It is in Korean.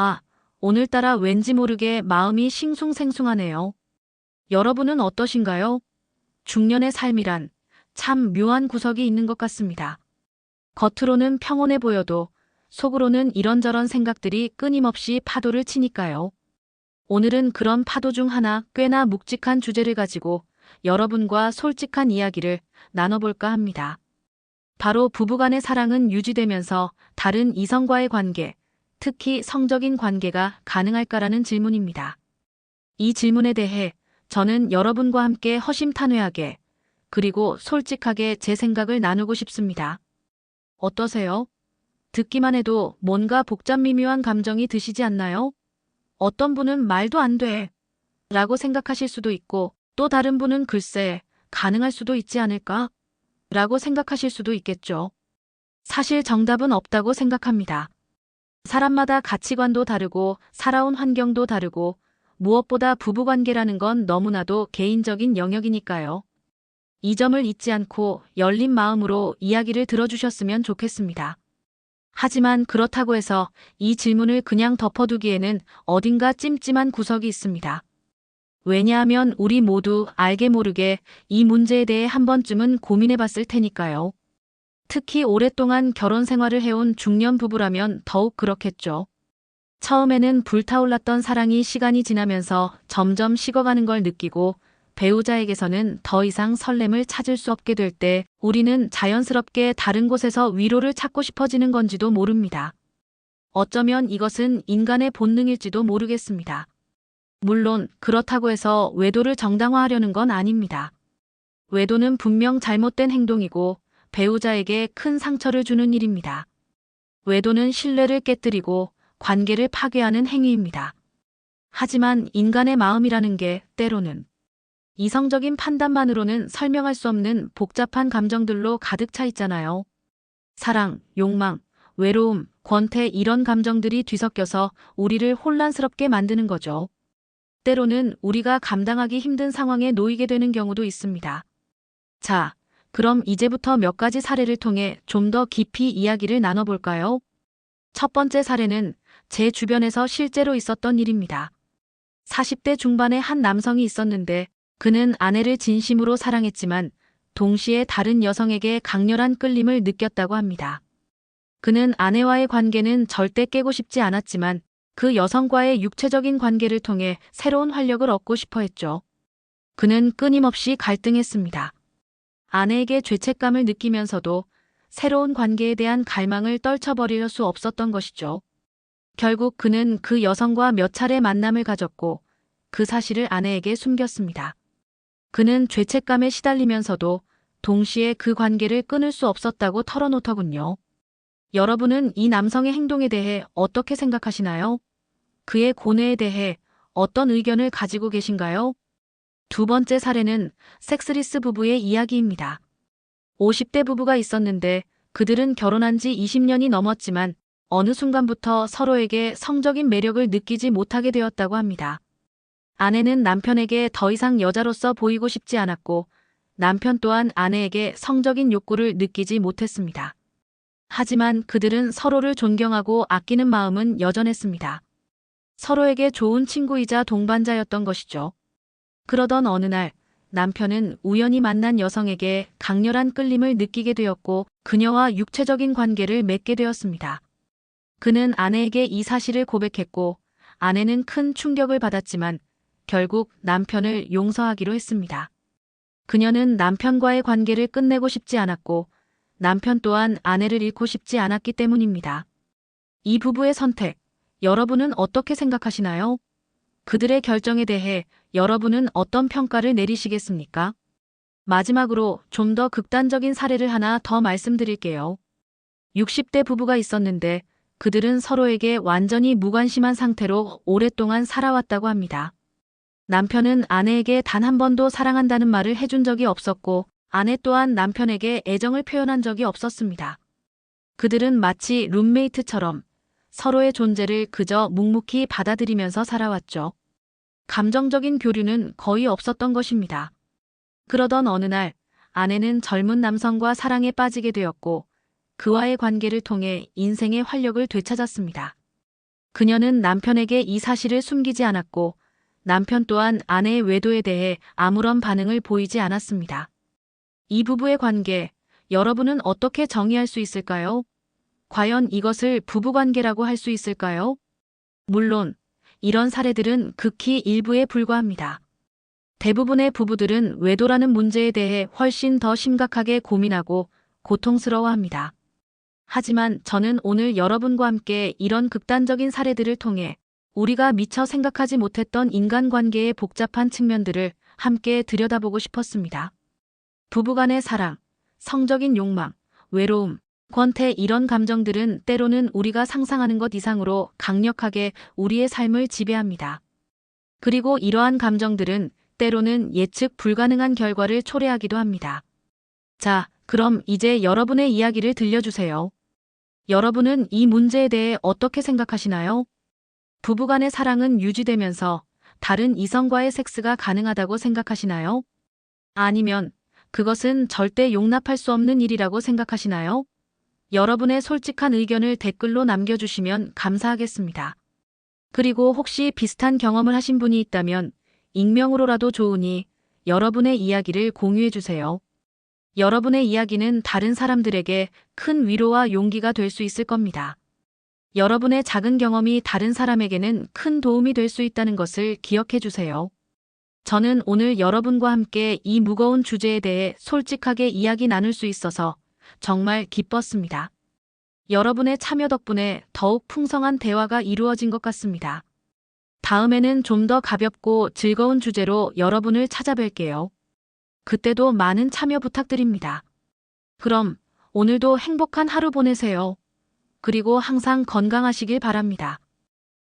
아, 오늘따라 왠지 모르게 마음이 싱숭생숭하네요. 여러분은 어떠신가요? 중년의 삶이란 참 묘한 구석이 있는 것 같습니다. 겉으로는 평온해 보여도 속으로는 이런저런 생각들이 끊임없이 파도를 치니까요. 오늘은 그런 파도 중 하나 꽤나 묵직한 주제를 가지고 여러분과 솔직한 이야기를 나눠볼까 합니다. 바로 부부간의 사랑은 유지되면서 다른 이성과의 관계, 특히 성적인 관계가 가능할까라는 질문입니다. 이 질문에 대해 저는 여러분과 함께 허심탄회하게 그리고 솔직하게 제 생각을 나누고 싶습니다. 어떠세요? 듣기만 해도 뭔가 복잡 미묘한 감정이 드시지 않나요? 어떤 분은 말도 안 돼 라고 생각하실 수도 있고 또 다른 분은 글쎄 가능할 수도 있지 않을까 라고 생각하실 수도 있겠죠. 사실 정답은 없다고 생각합니다. 사람마다 가치관도 다르고 살아온 환경도 다르고 무엇보다 부부관계라는 건 너무나도 개인적인 영역이니까요. 이 점을 잊지 않고 열린 마음으로 이야기를 들어주셨으면 좋겠습니다. 하지만 그렇다고 해서 이 질문을 그냥 덮어두기에는 어딘가 찜찜한 구석이 있습니다. 왜냐하면 우리 모두 알게 모르게 이 문제에 대해 한 번쯤은 고민해 봤을 테니까요. 특히 오랫동안 결혼 생활을 해온 중년 부부라면 더욱 그렇겠죠. 처음에는 불타올랐던 사랑이 시간이 지나면서 점점 식어가는 걸 느끼고 배우자에게서는 더 이상 설렘을 찾을 수 없게 될 때 우리는 자연스럽게 다른 곳에서 위로를 찾고 싶어지는 건지도 모릅니다. 어쩌면 이것은 인간의 본능일지도 모르겠습니다. 물론 그렇다고 해서 외도를 정당화하려는 건 아닙니다. 외도는 분명 잘못된 행동이고 배우자에게 큰 상처를 주는 일입니다. 외도는 신뢰를 깨뜨리고 관계를 파괴하는 행위입니다. 하지만 인간의 마음이라는 게 때로는 이성적인 판단만으로는 설명할 수 없는 복잡한 감정들로 가득 차 있잖아요. 사랑, 욕망, 외로움, 권태 이런 감정들이 뒤섞여서 우리를 혼란스럽게 만드는 거죠. 때로는 우리가 감당하기 힘든 상황에 놓이게 되는 경우도 있습니다. 자, 그럼 이제부터 몇 가지 사례를 통해 좀 더 깊이 이야기를 나눠볼까요? 첫 번째 사례는 제 주변에서 실제로 있었던 일입니다. 40대 중반의 한 남성이 있었는데 그는 아내를 진심으로 사랑했지만 동시에 다른 여성에게 강렬한 끌림을 느꼈다고 합니다. 그는 아내와의 관계는 절대 깨고 싶지 않았지만 그 여성과의 육체적인 관계를 통해 새로운 활력을 얻고 싶어 했죠. 그는 끊임없이 갈등했습니다. 아내에게 죄책감을 느끼면서도 새로운 관계에 대한 갈망을 떨쳐버릴 수 없었던 것이죠. 결국 그는 그 여성과 몇 차례 만남을 가졌고 그 사실을 아내에게 숨겼습니다. 그는 죄책감에 시달리면서도 동시에 그 관계를 끊을 수 없었다고 털어놓더군요. 여러분은 이 남성의 행동에 대해 어떻게 생각하시나요? 그의 고뇌에 대해 어떤 의견을 가지고 계신가요? 두 번째 사례는 섹스리스 부부의 이야기입니다. 50대 부부가 있었는데 그들은 결혼한 지 20년이 넘었지만 어느 순간부터 서로에게 성적인 매력을 느끼지 못하게 되었다고 합니다. 아내는 남편에게 더 이상 여자로서 보이고 싶지 않았고 남편 또한 아내에게 성적인 욕구를 느끼지 못했습니다. 하지만 그들은 서로를 존경하고 아끼는 마음은 여전했습니다. 서로에게 좋은 친구이자 동반자였던 것이죠. 그러던 어느 날 남편은 우연히 만난 여성에게 강렬한 끌림을 느끼게 되었고 그녀와 육체적인 관계를 맺게 되었습니다. 그는 아내에게 이 사실을 고백했고 아내는 큰 충격을 받았지만 결국 남편을 용서하기로 했습니다. 그녀는 남편과의 관계를 끝내고 싶지 않았고 남편 또한 아내를 잃고 싶지 않았기 때문입니다. 이 부부의 선택, 여러분은 어떻게 생각하시나요? 그들의 결정에 대해 여러분은 어떤 평가를 내리시겠습니까? 마지막으로 좀 더 극단적인 사례를 하나 더 말씀드릴게요. 60대 부부가 있었는데 그들은 서로에게 완전히 무관심한 상태로 오랫동안 살아왔다고 합니다. 남편은 아내에게 단 한 번도 사랑한다는 말을 해준 적이 없었고 아내 또한 남편에게 애정을 표현한 적이 없었습니다. 그들은 마치 룸메이트처럼 서로의 존재를 그저 묵묵히 받아들이면서 살아왔죠. 감정적인 교류는 거의 없었던 것입니다. 그러던 어느 날 아내는 젊은 남성과 사랑에 빠지게 되었고 그와의 관계를 통해 인생의 활력을 되찾았습니다. 그녀는 남편에게 이 사실을 숨기지 않았고 남편 또한 아내의 외도에 대해 아무런 반응을 보이지 않았습니다. 이 부부의 관계, 여러분은 어떻게 정의할 수 있을까요? 과연 이것을 부부관계라고 할 수 있을까요? 물론, 이런 사례들은 극히 일부에 불과합니다. 대부분의 부부들은 외도라는 문제에 대해 훨씬 더 심각하게 고민하고 고통스러워합니다. 하지만 저는 오늘 여러분과 함께 이런 극단적인 사례들을 통해 우리가 미처 생각하지 못했던 인간관계의 복잡한 측면들을 함께 들여다보고 싶었습니다. 부부간의 사랑, 성적인 욕망, 외로움, 권태 이런 감정들은 때로는 우리가 상상하는 것 이상으로 강력하게 우리의 삶을 지배합니다. 그리고 이러한 감정들은 때로는 예측 불가능한 결과를 초래하기도 합니다. 자, 그럼 이제 여러분의 이야기를 들려주세요. 여러분은 이 문제에 대해 어떻게 생각하시나요? 부부간의 사랑은 유지되면서 다른 이성과의 섹스가 가능하다고 생각하시나요? 아니면 그것은 절대 용납할 수 없는 일이라고 생각하시나요? 여러분의 솔직한 의견을 댓글로 남겨주시면 감사하겠습니다. 그리고 혹시 비슷한 경험을 하신 분이 있다면 익명으로라도 좋으니 여러분의 이야기를 공유해주세요. 여러분의 이야기는 다른 사람들에게 큰 위로와 용기가 될 수 있을 겁니다. 여러분의 작은 경험이 다른 사람에게는 큰 도움이 될 수 있다는 것을 기억해 주세요. 저는 오늘 여러분과 함께 이 무거운 주제에 대해 솔직하게 이야기 나눌 수 있어서 정말 기뻤습니다. 여러분의 참여 덕분에 더욱 풍성한 대화가 이루어진 것 같습니다. 다음에는 좀 더 가볍고 즐거운 주제로 여러분을 찾아뵐게요. 그때도 많은 참여 부탁드립니다. 그럼 오늘도 행복한 하루 보내세요. 그리고 항상 건강하시길 바랍니다.